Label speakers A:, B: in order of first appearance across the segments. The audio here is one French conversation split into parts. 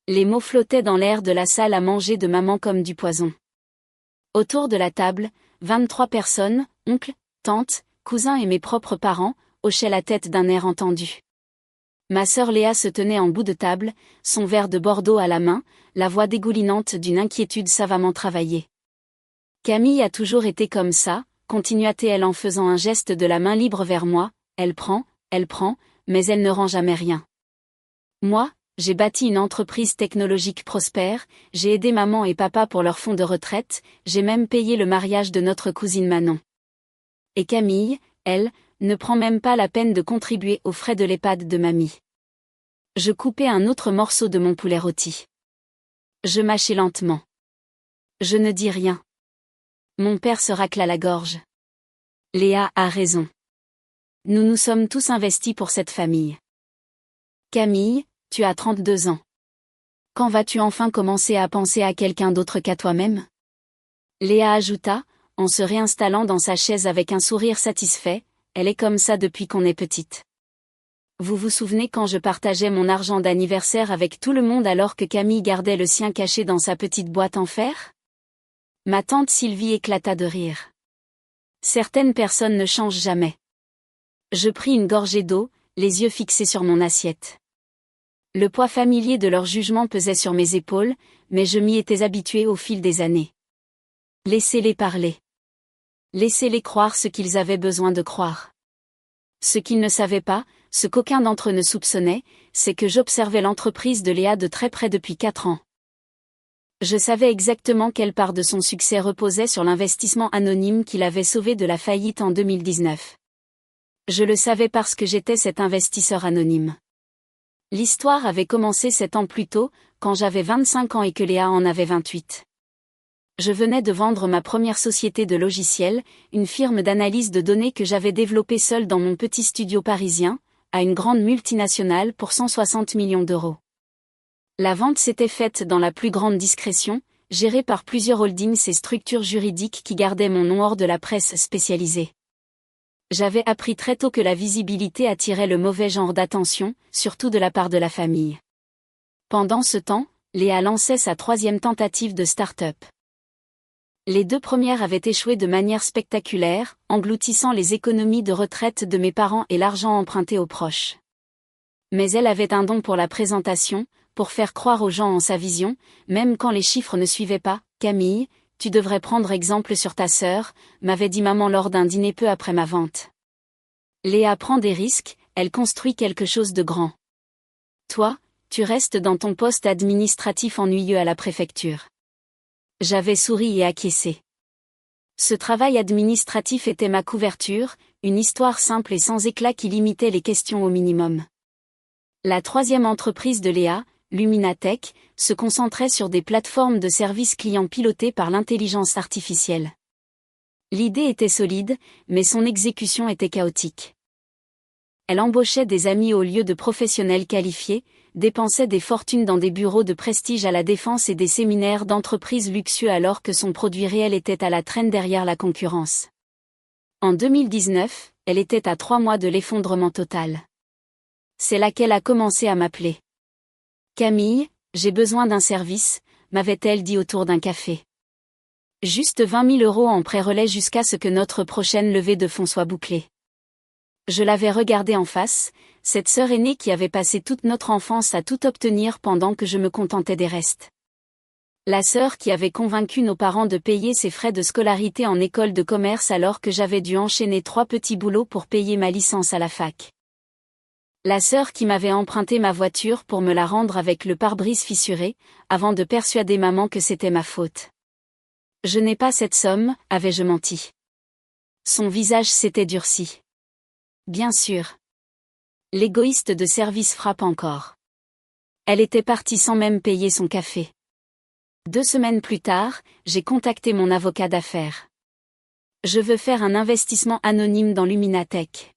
A: Les mots flottaient dans l'air de la salle à manger de maman comme du poison. Autour de la table, 23 personnes, oncles, tantes, cousins et mes propres parents, hochaient la tête d'un air entendu. Ma sœur Léa se tenait en bout de table, son verre de Bordeaux à la main, la voix dégoulinante d'une inquiétude savamment travaillée. Camille a toujours été comme ça, continua-t-elle en faisant un geste de la main libre vers moi, elle prend, mais elle ne rend jamais rien. Moi, j'ai bâti une entreprise technologique prospère, j'ai aidé maman et papa pour leur fonds de retraite, j'ai même payé le mariage de notre cousine Manon. Et Camille, elle, ne prend même pas la peine de contribuer aux frais de l'EHPAD de mamie. Je coupais un autre morceau de mon poulet rôti. Je mâchais lentement. Je ne dis rien. Mon père se racla la gorge. Léa a raison. Nous nous sommes tous investis pour cette famille. Camille, tu as 32 ans. Quand vas-tu enfin commencer à penser à quelqu'un d'autre qu'à toi-même ? Léa ajouta, en se réinstallant dans sa chaise avec un sourire satisfait, elle est comme ça depuis qu'on est petite. Vous vous souvenez quand je partageais mon argent d'anniversaire avec tout le monde alors que Camille gardait le sien caché dans sa petite boîte en fer ? Ma tante Sylvie éclata de rire. Certaines personnes ne changent jamais. Je pris une gorgée d'eau, les yeux fixés sur mon assiette. Le poids familier de leur jugement pesait sur mes épaules, mais je m'y étais habituée au fil des années. Laissez-les parler. Laissez-les croire ce qu'ils avaient besoin de croire. Ce qu'ils ne savaient pas, ce qu'aucun d'entre eux ne soupçonnait, c'est que j'observais l'entreprise de Léa de très près depuis 4 ans. Je savais exactement quelle part de son succès reposait sur l'investissement anonyme qui l'avait sauvé de la faillite en 2019. Je le savais parce que j'étais cet investisseur anonyme. L'histoire avait commencé 7 ans plus tôt, quand j'avais 25 ans et que Léa en avait 28. Je venais de vendre ma première société de logiciels, une firme d'analyse de données que j'avais développée seule dans mon petit studio parisien, à une grande multinationale pour 160 millions d'euros. La vente s'était faite dans la plus grande discrétion, gérée par plusieurs holdings et structures juridiques qui gardaient mon nom hors de la presse spécialisée. J'avais appris très tôt que la visibilité attirait le mauvais genre d'attention, surtout de la part de la famille. Pendant ce temps, Léa lançait sa 3e tentative de start-up. Les 2 premières avaient échoué de manière spectaculaire, engloutissant les économies de retraite de mes parents et l'argent emprunté aux proches. Mais elle avait un don pour la présentation, pour faire croire aux gens en sa vision, même quand les chiffres ne suivaient pas. Camille, tu devrais prendre exemple sur ta sœur, m'avait dit maman lors d'un dîner peu après ma vente. Léa prend des risques, elle construit quelque chose de grand. Toi, tu restes dans ton poste administratif ennuyeux à la préfecture. J'avais souri et acquiescé. Ce travail administratif était ma couverture, une histoire simple et sans éclat qui limitait les questions au minimum. La 3e entreprise de Léa, Luminatech, se concentrait sur des plateformes de services clients pilotées par l'intelligence artificielle. L'idée était solide, mais son exécution était chaotique. Elle embauchait des amis au lieu de professionnels qualifiés, dépensait des fortunes dans des bureaux de prestige à la Défense et des séminaires d'entreprises luxueux alors que son produit réel était à la traîne derrière la concurrence. En 2019, elle était à 3 mois de l'effondrement total. C'est là qu'elle a commencé à m'appeler. Camille, j'ai besoin d'un service, m'avait-elle dit autour d'un café. Juste 20 000 € en pré-relais jusqu'à ce que notre prochaine levée de fonds soit bouclée. Je l'avais regardée en face, cette sœur aînée qui avait passé toute notre enfance à tout obtenir pendant que je me contentais des restes. La sœur qui avait convaincu nos parents de payer ses frais de scolarité en école de commerce alors que j'avais dû enchaîner 3 petits boulots pour payer ma licence à la fac. La sœur qui m'avait emprunté ma voiture pour me la rendre avec le pare-brise fissuré, avant de persuader maman que c'était ma faute. Je n'ai pas cette somme, avais-je menti. Son visage s'était durci. Bien sûr. L'égoïste de service frappe encore. Elle était partie sans même payer son café. 2 semaines plus tard, j'ai contacté mon avocat d'affaires. Je veux faire un investissement anonyme dans Luminatech.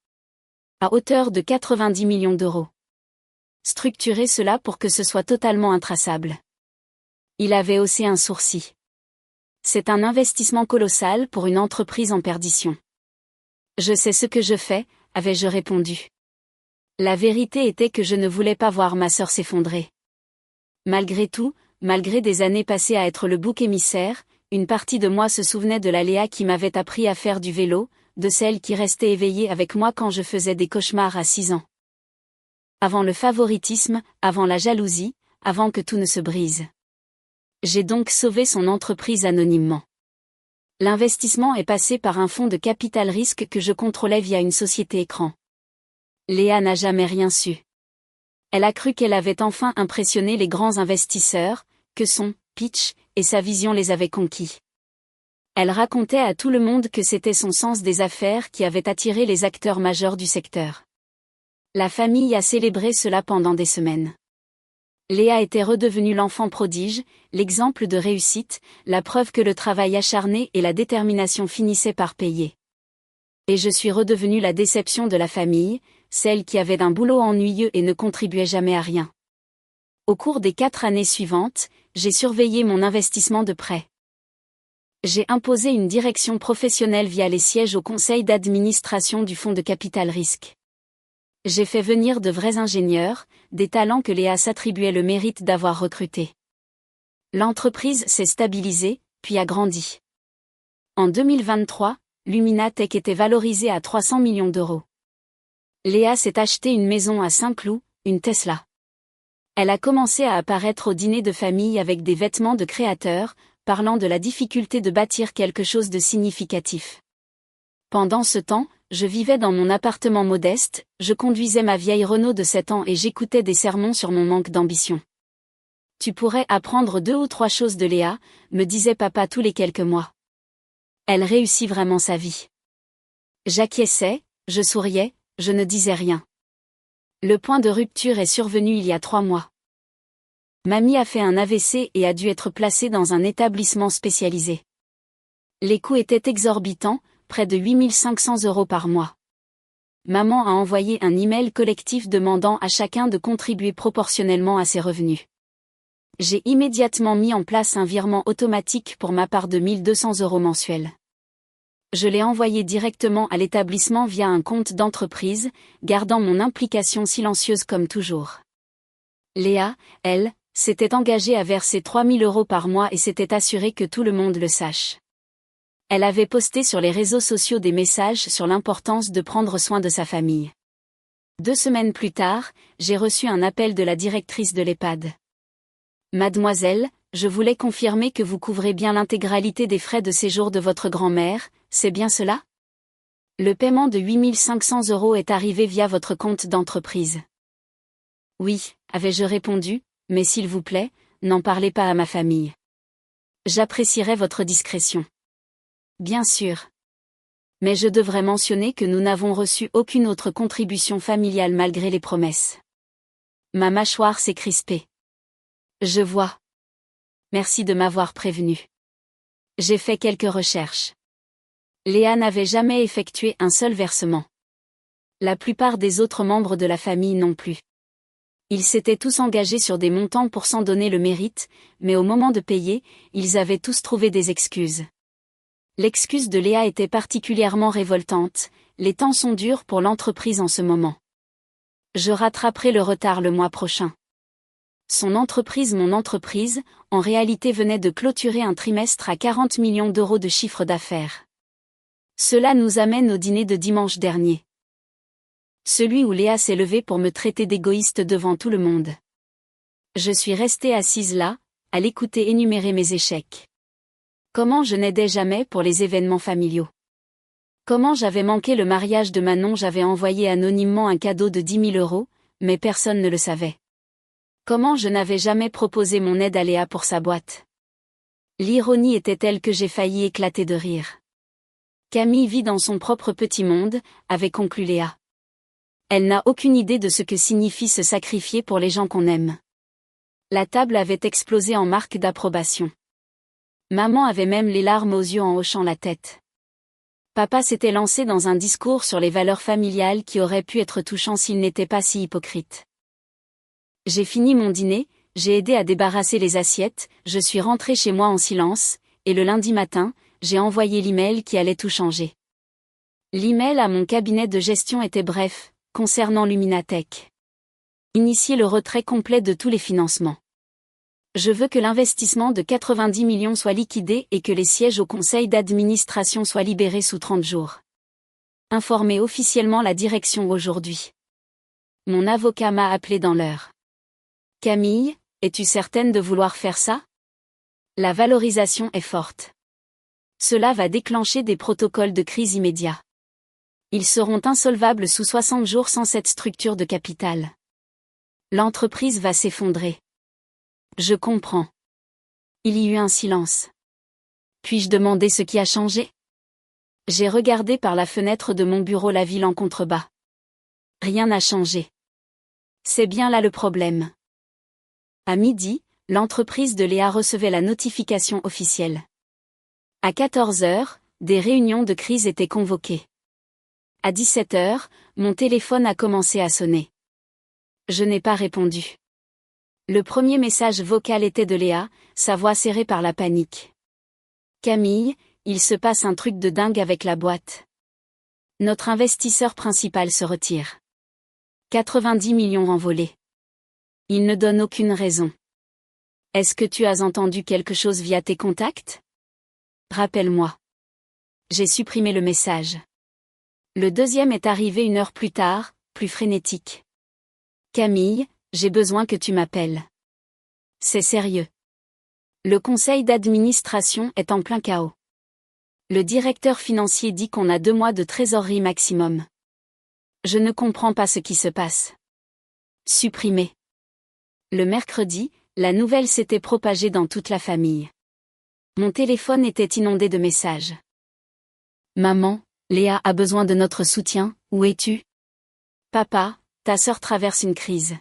A: À hauteur de 90 millions d'euros. Structurer cela pour que ce soit totalement intraçable. Il avait haussé un sourcil. C'est un investissement colossal pour une entreprise en perdition. Je sais ce que je fais, avais-je répondu. La vérité était que je ne voulais pas voir ma sœur s'effondrer. Malgré tout, malgré des années passées à être le bouc émissaire, une partie de moi se souvenait de la Léa qui m'avait appris à faire du vélo, de celle qui restait éveillée avec moi quand je faisais des cauchemars à 6 ans. Avant le favoritisme, avant la jalousie, avant que tout ne se brise. J'ai donc sauvé son entreprise anonymement. L'investissement est passé par un fonds de capital risque que je contrôlais via une société écran. Léa n'a jamais rien su. Elle a cru qu'elle avait enfin impressionné les grands investisseurs, que son pitch et sa vision les avaient conquis. Elle racontait à tout le monde que c'était son sens des affaires qui avait attiré les acteurs majeurs du secteur. La famille a célébré cela pendant des semaines. Léa était redevenue l'enfant prodige, l'exemple de réussite, la preuve que le travail acharné et la détermination finissaient par payer. Et je suis redevenue la déception de la famille, celle qui avait un boulot ennuyeux et ne contribuait jamais à rien. Au cours des 4 années suivantes, j'ai surveillé mon investissement de près. J'ai imposé une direction professionnelle via les sièges au conseil d'administration du fonds de capital risque. J'ai fait venir de vrais ingénieurs, des talents que Léa s'attribuait le mérite d'avoir recrutés. L'entreprise s'est stabilisée, puis a grandi. En 2023, Luminatech était valorisée à 300 millions d'euros. Léa s'est acheté une maison à Saint-Cloud, une Tesla. Elle a commencé à apparaître au dîner de famille avec des vêtements de créateur, parlant de la difficulté de bâtir quelque chose de significatif. Pendant ce temps, je vivais dans mon appartement modeste, je conduisais ma vieille Renault de 7 ans et j'écoutais des sermons sur mon manque d'ambition. Tu pourrais apprendre 2 ou 3 choses de Léa, me disait papa tous les quelques mois. Elle réussit vraiment sa vie. J'acquiesçais, je souriais, je ne disais rien. Le point de rupture est survenu il y a 3 mois. Mamie a fait un AVC et a dû être placée dans un établissement spécialisé. Les coûts étaient exorbitants, près de 8 500 € par mois. Maman a envoyé un email collectif demandant à chacun de contribuer proportionnellement à ses revenus. J'ai immédiatement mis en place un virement automatique pour ma part de 1 200 € mensuels. Je l'ai envoyé directement à l'établissement via un compte d'entreprise, gardant mon implication silencieuse comme toujours. Léa, elle, s'était engagée à verser 3 000 € par mois et s'était assurée que tout le monde le sache. Elle avait posté sur les réseaux sociaux des messages sur l'importance de prendre soin de sa famille. 2 semaines plus tard, j'ai reçu un appel de la directrice de l'EHPAD. Mademoiselle, je voulais confirmer que vous couvrez bien l'intégralité des frais de séjour de votre grand-mère, c'est bien cela? Le paiement de 8 500 € est arrivé via votre compte d'entreprise. Oui, avais-je répondu, mais s'il vous plaît, n'en parlez pas à ma famille. J'apprécierais votre discrétion. Bien sûr. Mais je devrais mentionner que nous n'avons reçu aucune autre contribution familiale malgré les promesses. Ma mâchoire s'est crispée. Je vois. Merci de m'avoir prévenu. J'ai fait quelques recherches. Léa n'avait jamais effectué un seul versement. La plupart des autres membres de la famille non plus. Ils s'étaient tous engagés sur des montants pour s'en donner le mérite, mais au moment de payer, ils avaient tous trouvé des excuses. L'excuse de Léa était particulièrement révoltante, les temps sont durs pour l'entreprise en ce moment. Je rattraperai le retard le mois prochain. Son entreprise, mon entreprise, en réalité venait de clôturer un trimestre à 40 millions d'euros de chiffre d'affaires. Cela nous amène au dîner de dimanche dernier. Celui où Léa s'est levée pour me traiter d'égoïste devant tout le monde. Je suis restée assise là, à l'écouter énumérer mes échecs. Comment je n'aidais jamais pour les événements familiaux. Comment j'avais manqué le mariage de Manon, j'avais envoyé anonymement un cadeau de 10 000 €, mais personne ne le savait. Comment je n'avais jamais proposé mon aide à Léa pour sa boîte. L'ironie était telle que j'ai failli éclater de rire. Camille vit dans son propre petit monde, avait conclu Léa. Elle n'a aucune idée de ce que signifie se sacrifier pour les gens qu'on aime. La table avait explosé en marque d'approbation. Maman avait même les larmes aux yeux en hochant la tête. Papa s'était lancé dans un discours sur les valeurs familiales qui aurait pu être touchant s'il n'était pas si hypocrite. J'ai fini mon dîner, j'ai aidé à débarrasser les assiettes, je suis rentrée chez moi en silence, et le lundi matin, j'ai envoyé l'email qui allait tout changer. L'email à mon cabinet de gestion était bref, concernant Luminatech. Initier le retrait complet de tous les financements. Je veux que l'investissement de 90 millions soit liquidé et que les sièges au conseil d'administration soient libérés sous 30 jours. Informez officiellement la direction aujourd'hui. Mon avocat m'a appelé dans l'heure. Camille, es-tu certaine de vouloir faire ça? La valorisation est forte. Cela va déclencher des protocoles de crise immédiats. Ils seront insolvables sous 60 jours sans cette structure de capital. L'entreprise va s'effondrer. Je comprends. Il y eut un silence. Puis-je demander ce qui a changé? J'ai regardé par la fenêtre de mon bureau la ville en contrebas. Rien n'a changé. C'est bien là le problème. À midi, l'entreprise de Léa recevait la notification officielle. À 14 heures, des réunions de crise étaient convoquées. À 17 heures, mon téléphone a commencé à sonner. Je n'ai pas répondu. Le premier message vocal était de Léa, sa voix serrée par la panique. Camille, il se passe un truc de dingue avec la boîte. Notre investisseur principal se retire. 90 millions envolés. Il ne donne aucune raison. Est-ce que tu as entendu quelque chose via tes contacts? Rappelle-moi. J'ai supprimé le message. Le deuxième est arrivé 1 heure plus tard, plus frénétique. Camille, j'ai besoin que tu m'appelles. C'est sérieux. Le conseil d'administration est en plein chaos. Le directeur financier dit qu'on a 2 mois de trésorerie maximum. Je ne comprends pas ce qui se passe. Supprimé. Le mercredi, la nouvelle s'était propagée dans toute la famille. Mon téléphone était inondé de messages. Maman, Léa a besoin de notre soutien, où es-tu? Papa, ta sœur traverse une crise.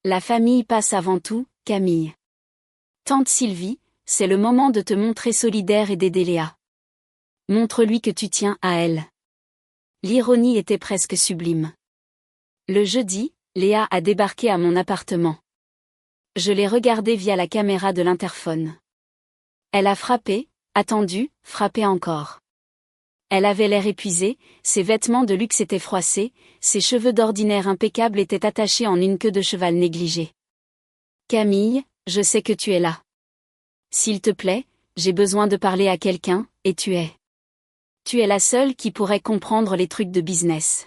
A: La famille passe avant tout, Camille. Tante Sylvie, c'est le moment de te montrer solidaire et d'aider Léa. Montre-lui que tu tiens à elle. L'ironie était presque sublime. Le jeudi, Léa a débarqué à mon appartement. Je l'ai regardée via la caméra de l'interphone. Elle a frappé, attendu, frappé encore. Elle avait l'air épuisée, ses vêtements de luxe étaient froissés, ses cheveux d'ordinaire impeccables étaient attachés en une queue de cheval négligée. Camille, je sais que tu es là. S'il te plaît, j'ai besoin de parler à quelqu'un, et tu es. Tu es la seule qui pourrait comprendre les trucs de business.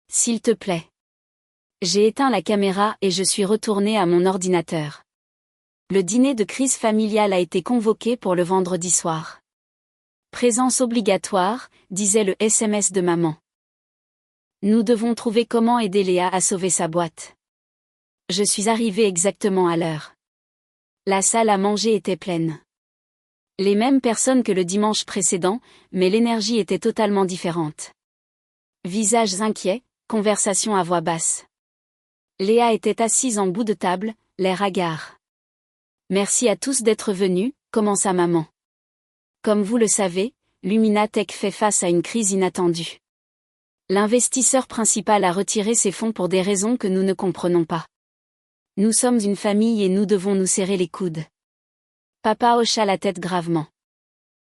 A: S'il te plaît. J'ai éteint la caméra et je suis retournée à mon ordinateur. Le dîner de crise familiale a été convoqué pour le vendredi soir. Présence obligatoire, disait le SMS de maman. Nous devons trouver comment aider Léa à sauver sa boîte. Je suis arrivée exactement à l'heure. La salle à manger était pleine. Les mêmes personnes que le dimanche précédent, mais l'énergie était totalement différente. Visages inquiets, conversation à voix basse. Léa était assise en bout de table, l'air hagard. Merci à tous d'être venus, commença maman. Comme vous le savez, Luminatech fait face à une crise inattendue. L'investisseur principal a retiré ses fonds pour des raisons que nous ne comprenons pas. Nous sommes une famille et nous devons nous serrer les coudes. Papa hocha la tête gravement.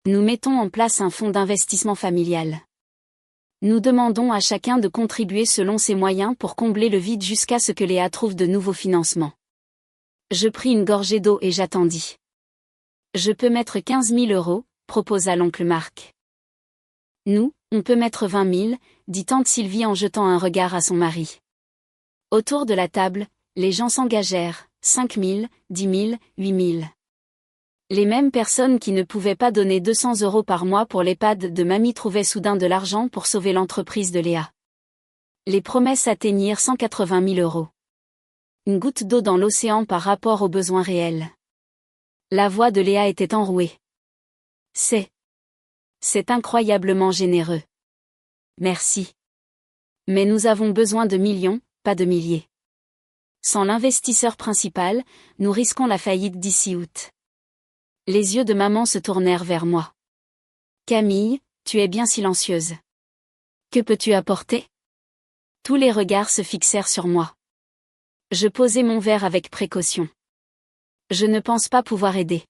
A: Nous mettons en place un fonds d'investissement familial. Nous demandons à chacun de contribuer selon ses moyens pour combler le vide jusqu'à ce que Léa trouve de nouveaux financements. Je pris une gorgée d'eau et j'attendis. Je peux mettre 15 000 €, proposa l'oncle Marc. Nous, on peut mettre 20 000, dit tante Sylvie en jetant un regard à son mari. Autour de la table, les gens s'engagèrent, 5 000, 10 000, 8 000. Les mêmes personnes qui ne pouvaient pas donner 200 € par mois pour l'EHPAD de mamie trouvaient soudain de l'argent pour sauver l'entreprise de Léa. Les promesses atteignirent 180 000 €. Une goutte d'eau dans l'océan par rapport aux besoins réels. La voix de Léa était enrouée. C'est incroyablement généreux. Merci. Mais nous avons besoin de millions, pas de milliers. Sans l'investisseur principal, nous risquons la faillite d'ici août. Les yeux de maman se tournèrent vers moi. Camille, tu es bien silencieuse. Que peux-tu apporter? Tous les regards se fixèrent sur moi. Je posai mon verre avec précaution. Je ne pense pas pouvoir aider.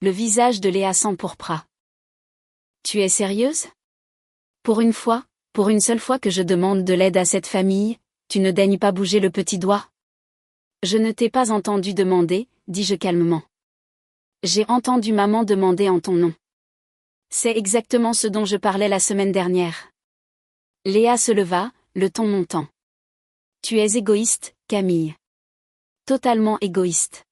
A: Le visage de Léa s'empourpra. Tu es sérieuse? Pour une seule fois que je demande de l'aide à cette famille, tu ne daignes pas bouger le petit doigt? Je ne t'ai pas entendu demander, dis-je calmement. J'ai entendu maman demander en ton nom. C'est exactement ce dont je parlais la semaine dernière. Léa se leva, le ton montant. Tu es égoïste, Camille. Totalement égoïste.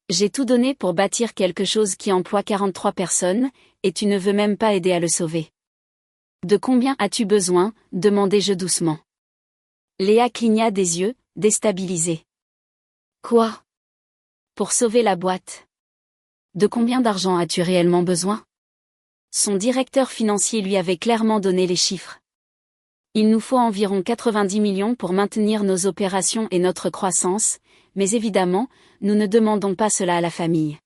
A: J'ai tout donné pour bâtir quelque chose qui emploie 43 personnes, et tu ne veux même pas aider à le sauver. De combien as-tu besoin, demandai-je doucement. Léa cligna des yeux, déstabilisée. Quoi? Pour sauver la boîte. De combien d'argent as-tu réellement besoin? Son directeur financier lui avait clairement donné les chiffres. Il nous faut environ 90 millions pour maintenir nos opérations et notre croissance, mais évidemment, nous ne demandons pas cela à la famille.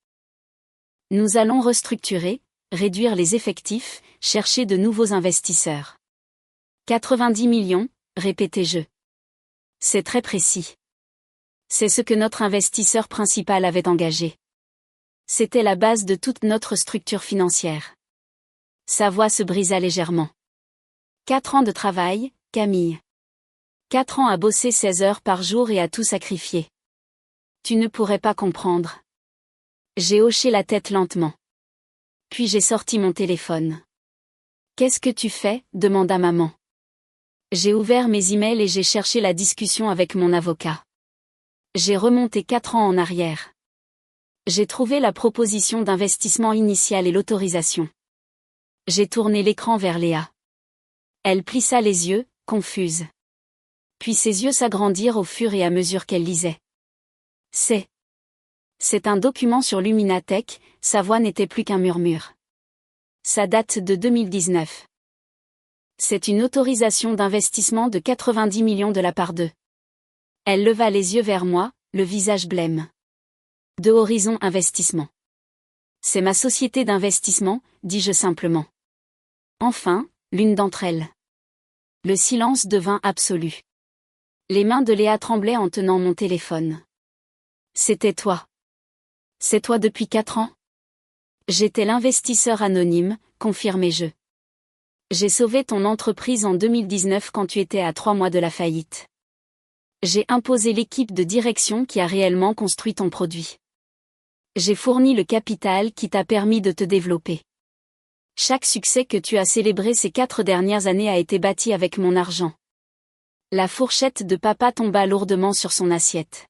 A: Nous allons restructurer, réduire les effectifs, chercher de nouveaux investisseurs. 90 millions, répétai-je. C'est très précis. C'est ce que notre investisseur principal avait engagé. C'était la base de toute notre structure financière. Sa voix se brisa légèrement. 4 ans de travail, Camille. 4 ans à bosser 16 heures par jour et à tout sacrifier. Tu ne pourrais pas comprendre. J'ai hoché la tête lentement. Puis j'ai sorti mon téléphone. Qu'est-ce que tu fais? Demanda maman. J'ai ouvert mes emails et j'ai cherché la discussion avec mon avocat. J'ai remonté 4 ans en arrière. J'ai trouvé la proposition d'investissement initiale et l'autorisation. J'ai tourné l'écran vers Léa. Elle plissa les yeux, confuse. Puis ses yeux s'agrandirent au fur et à mesure qu'elle lisait. C'est un document sur Luminatech, sa voix n'était plus qu'un murmure. Ça date de 2019. C'est une autorisation d'investissement de 90 millions de la part d'eux. Elle leva les yeux vers moi, le visage blême. De Horizon Investissement. C'est ma société d'investissement, dis-je simplement. Enfin, l'une d'entre elles. Le silence devint absolu. Les mains de Léa tremblaient en tenant mon téléphone. C'était toi. C'est toi depuis 4 ans? J'étais l'investisseur anonyme, confirmai-je. J'ai sauvé ton entreprise en 2019 quand tu étais à 3 mois de la faillite. J'ai imposé l'équipe de direction qui a réellement construit ton produit. J'ai fourni le capital qui t'a permis de te développer. Chaque succès que tu as célébré ces 4 dernières années a été bâti avec mon argent. La fourchette de papa tomba lourdement sur son assiette.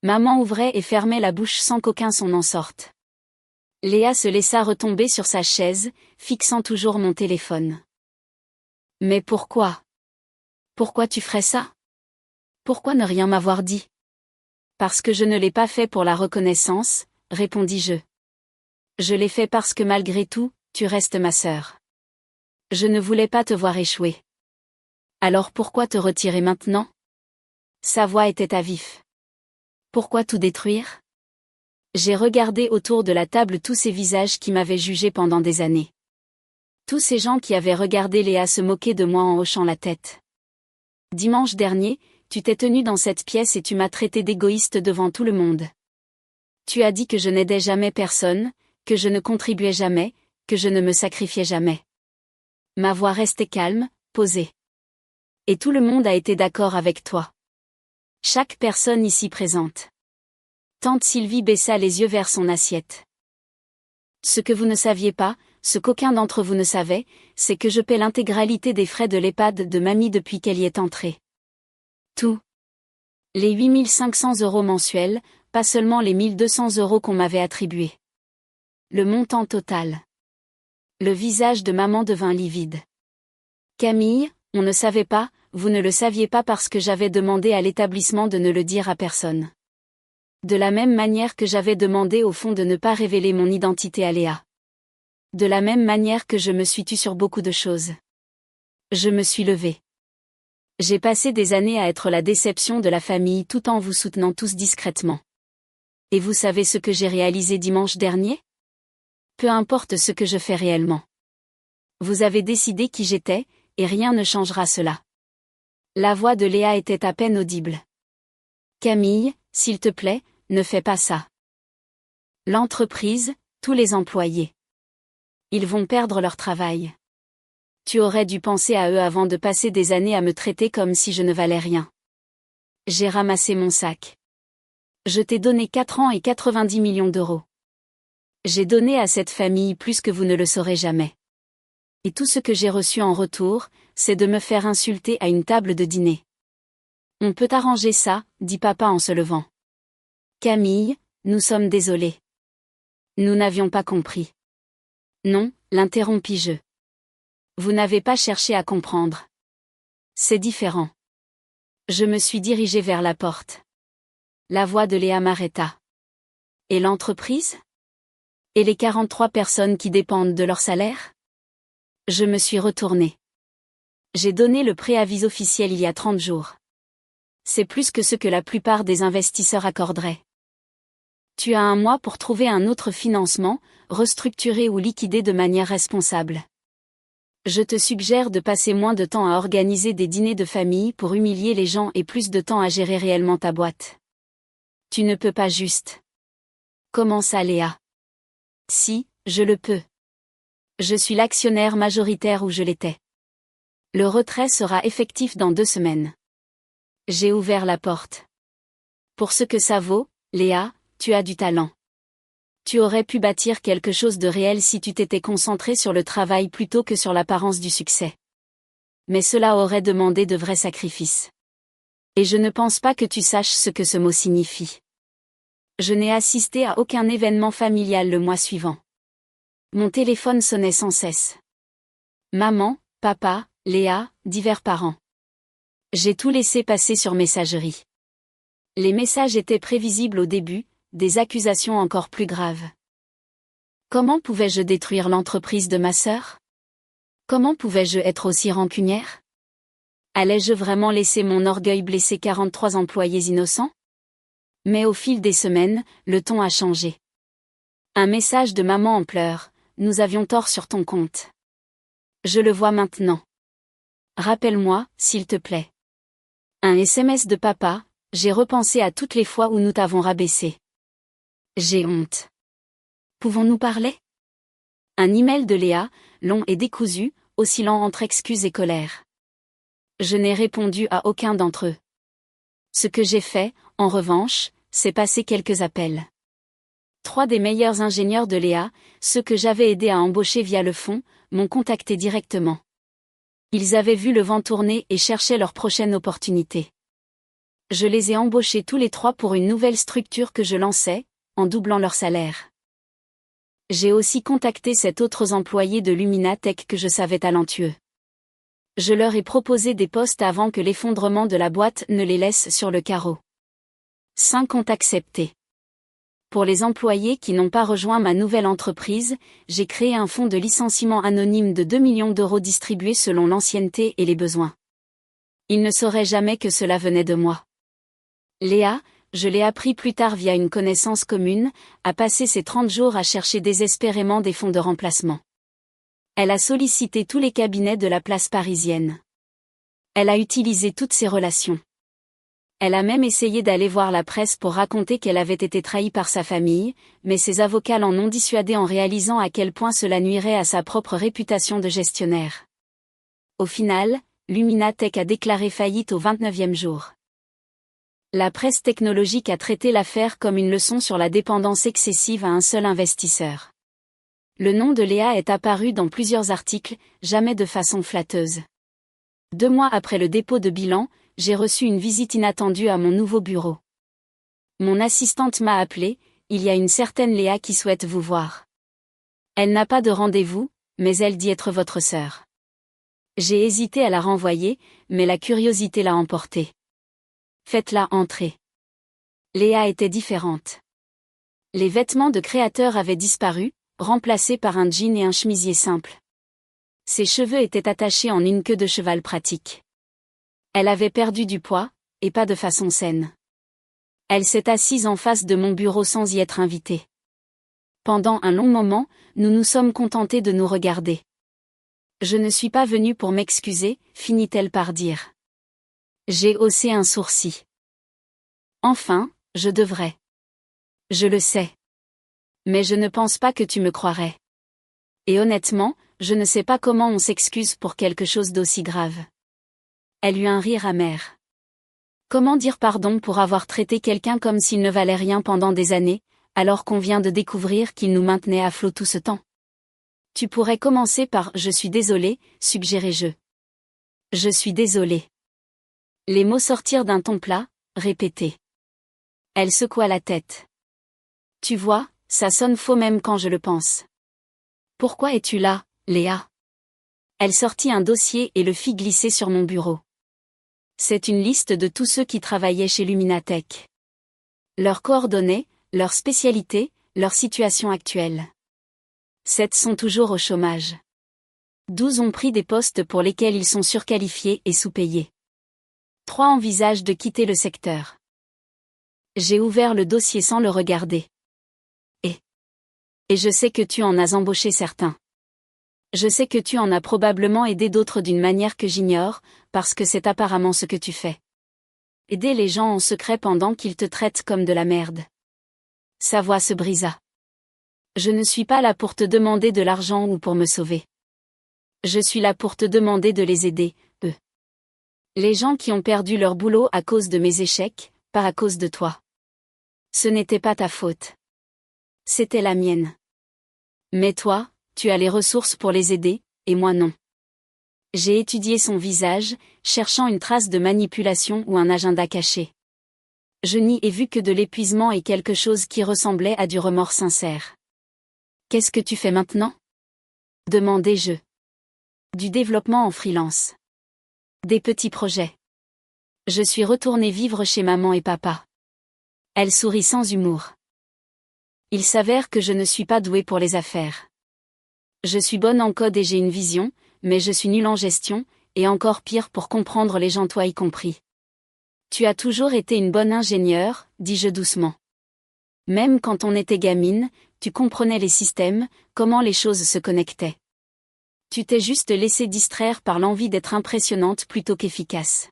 A: Maman ouvrait et fermait la bouche sans qu'aucun son n'en sorte. Léa se laissa retomber sur sa chaise, fixant toujours mon téléphone. Mais pourquoi? Pourquoi tu ferais ça? Pourquoi ne rien m'avoir dit? Parce que je ne l'ai pas fait pour la reconnaissance, répondis-je. Je l'ai fait parce que malgré tout, tu restes ma sœur. Je ne voulais pas te voir échouer. Alors pourquoi te retirer maintenant? Sa voix était à vif. Pourquoi tout détruire? J'ai regardé autour de la table tous ces visages qui m'avaient jugé pendant des années. Tous ces gens qui avaient regardé Léa se moquer de moi en hochant la tête. Dimanche dernier, tu t'es tenu dans cette pièce et tu m'as traité d'égoïste devant tout le monde. Tu as dit que je n'aidais jamais personne, que je ne contribuais jamais, que je ne me sacrifiais jamais. Ma voix restait calme, posée. Et tout le monde a été d'accord avec toi. Chaque personne ici présente. Tante Sylvie baissa les yeux vers son assiette. Ce que vous ne saviez pas, ce qu'aucun d'entre vous ne savait, c'est que je paie l'intégralité des frais de l'EHPAD de mamie depuis qu'elle y est entrée. Tout. Les 8 500 € mensuels, pas seulement les 1 200 € qu'on m'avait attribués. Le montant total. Le visage de maman devint livide. Camille, on ne savait pas, vous ne le saviez pas parce que j'avais demandé à l'établissement de ne le dire à personne. De la même manière que j'avais demandé au fond de ne pas révéler mon identité à Léa. De la même manière que je me suis tue sur beaucoup de choses. Je me suis levée. J'ai passé des années à être la déception de la famille tout en vous soutenant tous discrètement. Et vous savez ce que j'ai réalisé dimanche dernier? Peu importe ce que je fais réellement. Vous avez décidé qui j'étais, et rien ne changera cela. La voix de Léa était à peine audible. Camille, s'il te plaît, ne fais pas ça. L'entreprise, tous les employés. Ils vont perdre leur travail. Tu aurais dû penser à eux avant de passer des années à me traiter comme si je ne valais rien. J'ai ramassé mon sac. Je t'ai donné 4 ans et 90 millions d'euros. J'ai donné à cette famille plus que vous ne le saurez jamais. Et tout ce que j'ai reçu en retour, c'est de me faire insulter à une table de dîner. On peut arranger ça, dit papa en se levant. Camille, nous sommes désolés. Nous n'avions pas compris. Non, l'interrompis-je. Vous n'avez pas cherché à comprendre. C'est différent. Je me suis dirigée vers la porte. La voix de Léa m'arrêta. Et l'entreprise? Et les 43 personnes qui dépendent de leur salaire? Je me suis retournée. J'ai donné le préavis officiel il y a 30 jours. C'est plus que ce que la plupart des investisseurs accorderaient. Tu as un mois pour trouver un autre financement, restructurer ou liquider de manière responsable. Je te suggère de passer moins de temps à organiser des dîners de famille pour humilier les gens et plus de temps à gérer réellement ta boîte. Tu ne peux pas juste. Commença Léa. Si, je le peux. Je suis l'actionnaire majoritaire ou je l'étais. Le retrait sera effectif dans 2 semaines. J'ai ouvert la porte. Pour ce que ça vaut, Léa, tu as du talent. Tu aurais pu bâtir quelque chose de réel si tu t'étais concentré sur le travail plutôt que sur l'apparence du succès. Mais cela aurait demandé de vrais sacrifices. Et je ne pense pas que tu saches ce que ce mot signifie. Je n'ai assisté à aucun événement familial le mois suivant. Mon téléphone sonnait sans cesse. Maman, papa, Léa, divers parents. J'ai tout laissé passer sur messagerie. Les messages étaient prévisibles au début, des accusations encore plus graves. Comment pouvais-je détruire l'entreprise de ma sœur? Comment pouvais-je être aussi rancunière? Allais-je vraiment laisser mon orgueil blesser 43 employés innocents? Mais au fil des semaines, le ton a changé. Un message de maman en pleurs, nous avions tort sur ton compte. Je le vois maintenant. Rappelle-moi, s'il te plaît. Un SMS de papa, j'ai repensé à toutes les fois où nous t'avons rabaissé. J'ai honte. Pouvons-nous parler? Un email de Léa, long et décousu, oscillant entre excuses et colère. Je n'ai répondu à aucun d'entre eux. Ce que j'ai fait, en revanche, c'est passer quelques appels. 3 des meilleurs ingénieurs de Léa, ceux que j'avais aidés à embaucher via le fonds, m'ont contacté directement. Ils avaient vu le vent tourner et cherchaient leur prochaine opportunité. Je les ai embauchés tous les 3 pour une nouvelle structure que je lançais, en doublant leur salaire. J'ai aussi contacté 7 autres employés de Luminatech que je savais talentueux. Je leur ai proposé des postes avant que l'effondrement de la boîte ne les laisse sur le carreau. 5 ont accepté. Pour les employés qui n'ont pas rejoint ma nouvelle entreprise, j'ai créé un fonds de licenciement anonyme de 2 millions d'euros distribué selon l'ancienneté et les besoins. Ils ne sauraient jamais que cela venait de moi. Léa, je l'ai appris plus tard via une connaissance commune, a passé ses 30 jours à chercher désespérément des fonds de remplacement. Elle a sollicité tous les cabinets de la place parisienne. Elle a utilisé toutes ses relations. Elle a même essayé d'aller voir la presse pour raconter qu'elle avait été trahie par sa famille, mais ses avocats l'en ont dissuadée en réalisant à quel point cela nuirait à sa propre réputation de gestionnaire. Au final, Luminatech a déclaré faillite au 29e jour. La presse technologique a traité l'affaire comme une leçon sur la dépendance excessive à un seul investisseur. Le nom de Léa est apparu dans plusieurs articles, jamais de façon flatteuse. 2 mois après le dépôt de bilan, j'ai reçu une visite inattendue à mon nouveau bureau. Mon assistante m'a appelé, il y a une certaine Léa qui souhaite vous voir. Elle n'a pas de rendez-vous, mais elle dit être votre sœur. J'ai hésité à la renvoyer, mais la curiosité l'a emportée. Faites-la entrer. Léa était différente. Les vêtements de créateur avaient disparu, remplacés par un jean et un chemisier simple. Ses cheveux étaient attachés en une queue de cheval pratique. Elle avait perdu du poids, et pas de façon saine. Elle s'est assise en face de mon bureau sans y être invitée. Pendant un long moment, nous nous sommes contentés de nous regarder. Je ne suis pas venue pour m'excuser, finit-elle par dire. J'ai haussé un sourcil. Enfin, je devrais. Je le sais. Mais je ne pense pas que tu me croirais. Et honnêtement, je ne sais pas comment on s'excuse pour quelque chose d'aussi grave. Elle eut un rire amer. Comment dire pardon pour avoir traité quelqu'un comme s'il ne valait rien pendant des années, alors qu'on vient de découvrir qu'il nous maintenait à flot tout ce temps? Tu pourrais commencer par « Je suis désolé », suggérais-je. Je suis désolé. Les mots sortirent d'un ton plat, répétés. Elle secoua la tête. Tu vois, ça sonne faux même quand je le pense. Pourquoi es-tu là, Léa? Elle sortit un dossier et le fit glisser sur mon bureau. C'est une liste de tous ceux qui travaillaient chez Luminatech. Leurs coordonnées, leurs spécialités, leur situation actuelle. 7 sont toujours au chômage. 12 ont pris des postes pour lesquels ils sont surqualifiés et sous-payés. 3 envisagent de quitter le secteur. J'ai ouvert le dossier sans le regarder. Et je sais que tu en as embauché certains. Je sais que tu en as probablement aidé d'autres d'une manière que j'ignore, parce que c'est apparemment ce que tu fais. Aider les gens en secret pendant qu'ils te traitent comme de la merde. Sa voix se brisa. Je ne suis pas là pour te demander de l'argent ou pour me sauver. Je suis là pour te demander de les aider, eux. Les gens qui ont perdu leur boulot à cause de mes échecs, pas à cause de toi. Ce n'était pas ta faute. C'était la mienne. Mais toi, tu as les ressources pour les aider, et moi non. J'ai étudié son visage, cherchant une trace de manipulation ou un agenda caché. Je n'y ai vu que de l'épuisement et quelque chose qui ressemblait à du remords sincère. Qu'est-ce que tu fais maintenant? Demandai-je. Du développement en freelance. Des petits projets. Je suis retournée vivre chez maman et papa. Elle sourit sans humour. Il s'avère que je ne suis pas douée pour les affaires. Je suis bonne en code et j'ai une vision, mais je suis nulle en gestion, et encore pire pour comprendre les gens, toi y compris. Tu as toujours été une bonne ingénieure, dis-je doucement. Même quand on était gamine, tu comprenais les systèmes, comment les choses se connectaient. Tu t'es juste laissé distraire par l'envie d'être impressionnante plutôt qu'efficace.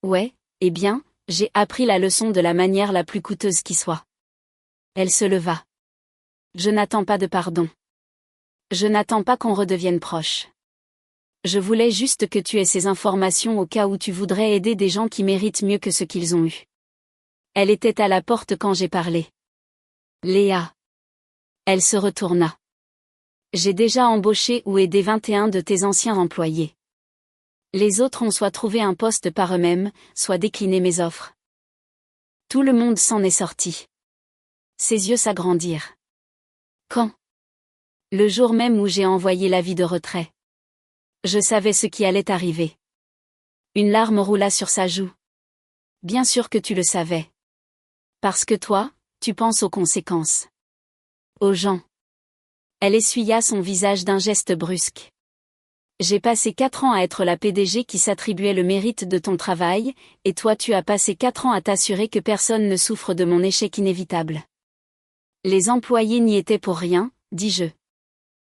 A: Ouais, eh bien, j'ai appris la leçon de la manière la plus coûteuse qui soit. Elle se leva. Je n'attends pas de pardon. Je n'attends pas qu'on redevienne proche. Je voulais juste que tu aies ces informations au cas où tu voudrais aider des gens qui méritent mieux que ce qu'ils ont eu. Elle était à la porte quand j'ai parlé. Léa. Elle se retourna. J'ai déjà embauché ou aidé 21 de tes anciens employés. Les autres ont soit trouvé un poste par eux-mêmes, soit décliné mes offres. Tout le monde s'en est sorti. Ses yeux s'agrandirent. Quand? Le jour même où j'ai envoyé l'avis de retrait. Je savais ce qui allait arriver. Une larme roula sur sa joue. Bien sûr que tu le savais. Parce que toi, tu penses aux conséquences. Aux gens. Elle essuya son visage d'un geste brusque. J'ai passé 4 ans à être la PDG qui s'attribuait le mérite de ton travail, et toi tu as passé 4 ans à t'assurer que personne ne souffre de mon échec inévitable. Les employés n'y étaient pour rien, dis-je.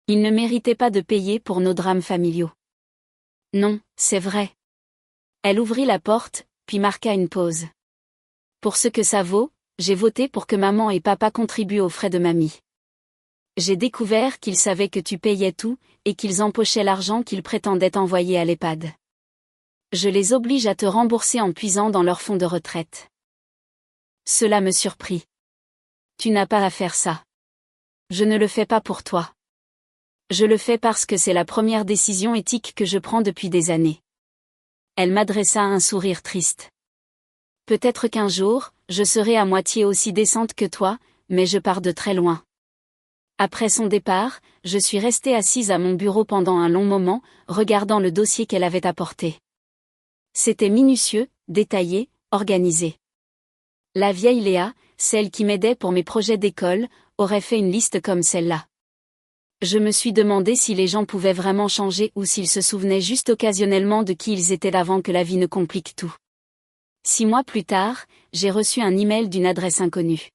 A: Ils ne méritaient pas de payer pour nos drames familiaux. Non, c'est vrai. Elle ouvrit la porte, puis marqua une pause. Pour ce que ça vaut, j'ai voté pour que maman et papa contribuent aux frais de mamie. J'ai découvert qu'ils savaient que tu payais tout, et qu'ils empochaient l'argent qu'ils prétendaient envoyer à l'EHPAD. Je les oblige à te rembourser en puisant dans leur fonds de retraite. Cela me surprit. Tu n'as pas à faire ça. Je ne le fais pas pour toi. Je le fais parce que c'est la première décision éthique que je prends depuis des années. Elle m'adressa un sourire triste. Peut-être qu'un jour, je serai à moitié aussi décente que toi, mais je pars de très loin. Après son départ, je suis restée assise à mon bureau pendant un long moment, regardant le dossier qu'elle avait apporté. C'était minutieux, détaillé, organisé. La vieille Léa, celle qui m'aidait pour mes projets d'école, aurait fait une liste comme celle-là. Je me suis demandé si les gens pouvaient vraiment changer ou s'ils se souvenaient juste occasionnellement de qui ils étaient avant que la vie ne complique tout. 6 mois plus tard, j'ai reçu un email d'une adresse inconnue.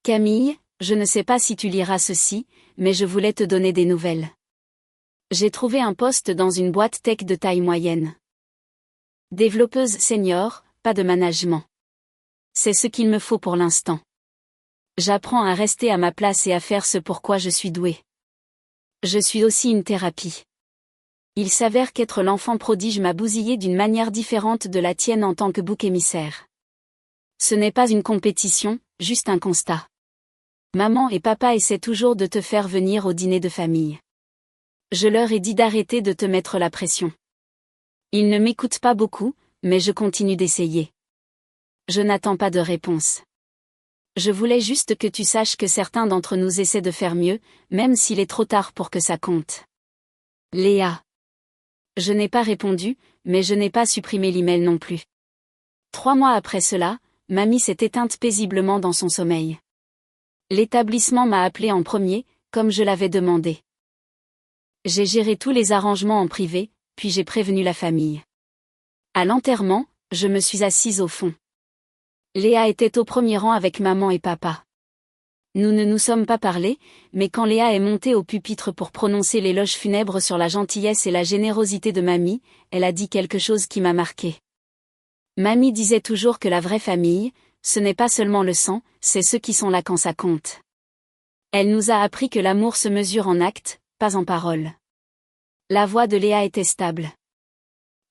A: Camille, je ne sais pas si tu liras ceci, mais je voulais te donner des nouvelles. J'ai trouvé un poste dans une boîte tech de taille moyenne. Développeuse senior, pas de management. C'est ce qu'il me faut pour l'instant. J'apprends à rester à ma place et à faire ce pour quoi je suis douée. Je suis aussi une thérapie. Il s'avère qu'être l'enfant prodige m'a bousillé d'une manière différente de la tienne en tant que bouc émissaire. Ce n'est pas une compétition, juste un constat. Maman et papa essaient toujours de te faire venir au dîner de famille. Je leur ai dit d'arrêter de te mettre la pression. Ils ne m'écoutent pas beaucoup, mais je continue d'essayer. Je n'attends pas de réponse. Je voulais juste que tu saches que certains d'entre nous essaient de faire mieux, même s'il est trop tard pour que ça compte. Léa. Je n'ai pas répondu, mais je n'ai pas supprimé l'email non plus. 3 mois après cela, mamie s'est éteinte paisiblement dans son sommeil. L'établissement m'a appelé en premier, comme je l'avais demandé. J'ai géré tous les arrangements en privé, puis j'ai prévenu la famille. À l'enterrement, je me suis assise au fond. Léa était au premier rang avec maman et papa. Nous ne nous sommes pas parlé, mais quand Léa est montée au pupitre pour prononcer l'éloge funèbre sur la gentillesse et la générosité de mamie, elle a dit quelque chose qui m'a marqué. Mamie disait toujours que la vraie famille, ce n'est pas seulement le sang, c'est ceux qui sont là quand ça compte. Elle nous a appris que l'amour se mesure en actes, pas en paroles. La voix de Léa était stable.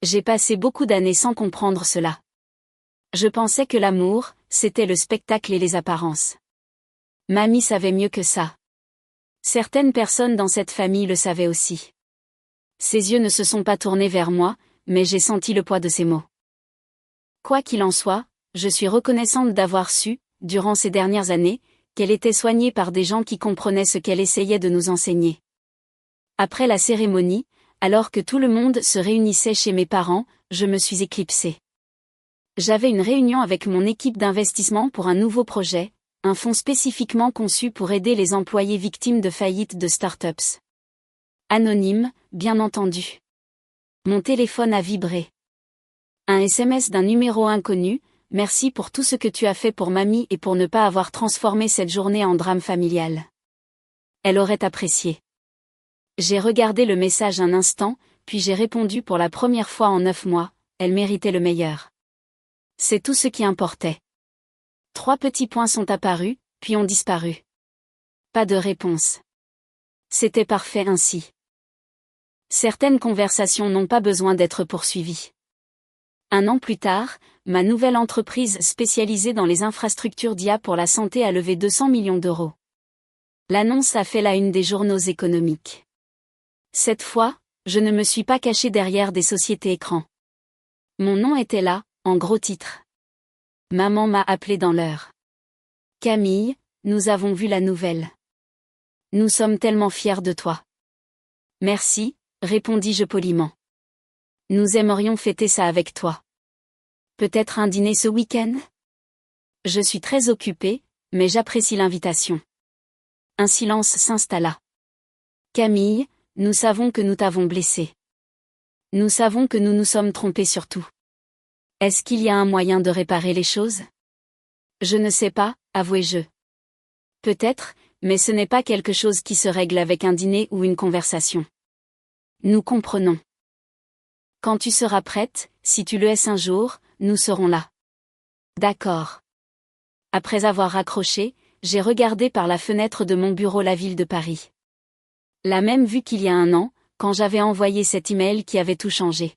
A: J'ai passé beaucoup d'années sans comprendre cela. Je pensais que l'amour, c'était le spectacle et les apparences. Mamie savait mieux que ça. Certaines personnes dans cette famille le savaient aussi. Ses yeux ne se sont pas tournés vers moi, mais j'ai senti le poids de ses mots. Quoi qu'il en soit, je suis reconnaissante d'avoir su, durant ces dernières années, qu'elle était soignée par des gens qui comprenaient ce qu'elle essayait de nous enseigner. Après la cérémonie, alors que tout le monde se réunissait chez mes parents, je me suis éclipsée. J'avais une réunion avec mon équipe d'investissement pour un nouveau projet, un fonds spécifiquement conçu pour aider les employés victimes de faillite de start-ups. Anonyme, bien entendu. Mon téléphone a vibré. Un SMS d'un numéro inconnu: merci pour tout ce que tu as fait pour mamie et pour ne pas avoir transformé cette journée en drame familial. Elle aurait apprécié. J'ai regardé le message un instant, puis j'ai répondu pour la première fois en 9 mois, elle méritait le meilleur. C'est tout ce qui importait. 3 petits points sont apparus, puis ont disparu. Pas de réponse. C'était parfait ainsi. Certaines conversations n'ont pas besoin d'être poursuivies. 1 an plus tard, ma nouvelle entreprise spécialisée dans les infrastructures d'IA pour la santé a levé 200 millions d'euros. L'annonce a fait la une des journaux économiques. Cette fois, je ne me suis pas caché derrière des sociétés écrans. Mon nom était là, en gros titre. Maman m'a appelé dans l'heure. Camille, nous avons vu la nouvelle. Nous sommes tellement fiers de toi. Merci, répondis-je poliment. Nous aimerions fêter ça avec toi. Peut-être un dîner ce week-end? Je suis très occupée, mais j'apprécie l'invitation. Un silence s'installa. Camille, nous savons que nous t'avons blessé. Nous savons que nous nous sommes trompés sur tout. Est-ce qu'il y a un moyen de réparer les choses? Je ne sais pas, avouai-je. Peut-être, mais ce n'est pas quelque chose qui se règle avec un dîner ou une conversation. Nous comprenons. Quand tu seras prête, si tu le es un jour, nous serons là. D'accord. Après avoir raccroché, j'ai regardé par la fenêtre de mon bureau la ville de Paris. La même vue qu'il y a 1 an, quand j'avais envoyé cet email qui avait tout changé.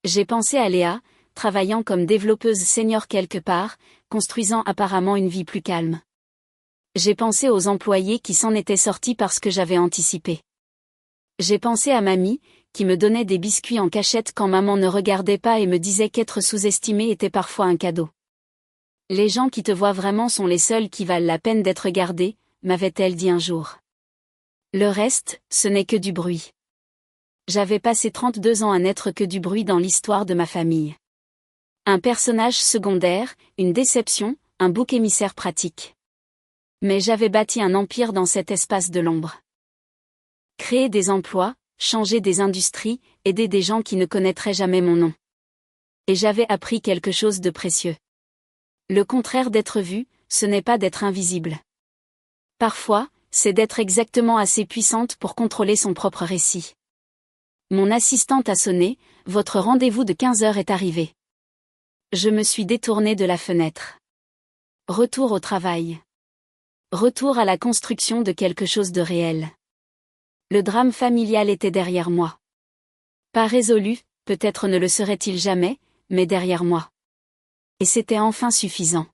A: J'ai pensé à Léa, travaillant comme développeuse senior quelque part, construisant apparemment une vie plus calme. J'ai pensé aux employés qui s'en étaient sortis parce que j'avais anticipé. J'ai pensé à mamie, qui me donnait des biscuits en cachette quand maman ne regardait pas et me disait qu'être sous-estimé était parfois un cadeau. Les gens qui te voient vraiment sont les seuls qui valent la peine d'être gardés, m'avait-elle dit un jour. Le reste, ce n'est que du bruit. J'avais passé 32 ans à n'être que du bruit dans l'histoire de ma famille. Un personnage secondaire, une déception, un bouc émissaire pratique. Mais j'avais bâti un empire dans cet espace de l'ombre. Créer des emplois, changer des industries, aider des gens qui ne connaîtraient jamais mon nom. Et j'avais appris quelque chose de précieux. Le contraire d'être vu, ce n'est pas d'être invisible. Parfois, c'est d'être exactement assez puissante pour contrôler son propre récit. Mon assistante a sonné, votre rendez-vous de 15 heures est arrivé. Je me suis détournée de la fenêtre. Retour au travail. Retour à la construction de quelque chose de réel. Le drame familial était derrière moi. Pas résolu, peut-être ne le serait-il jamais, mais derrière moi. Et c'était enfin suffisant.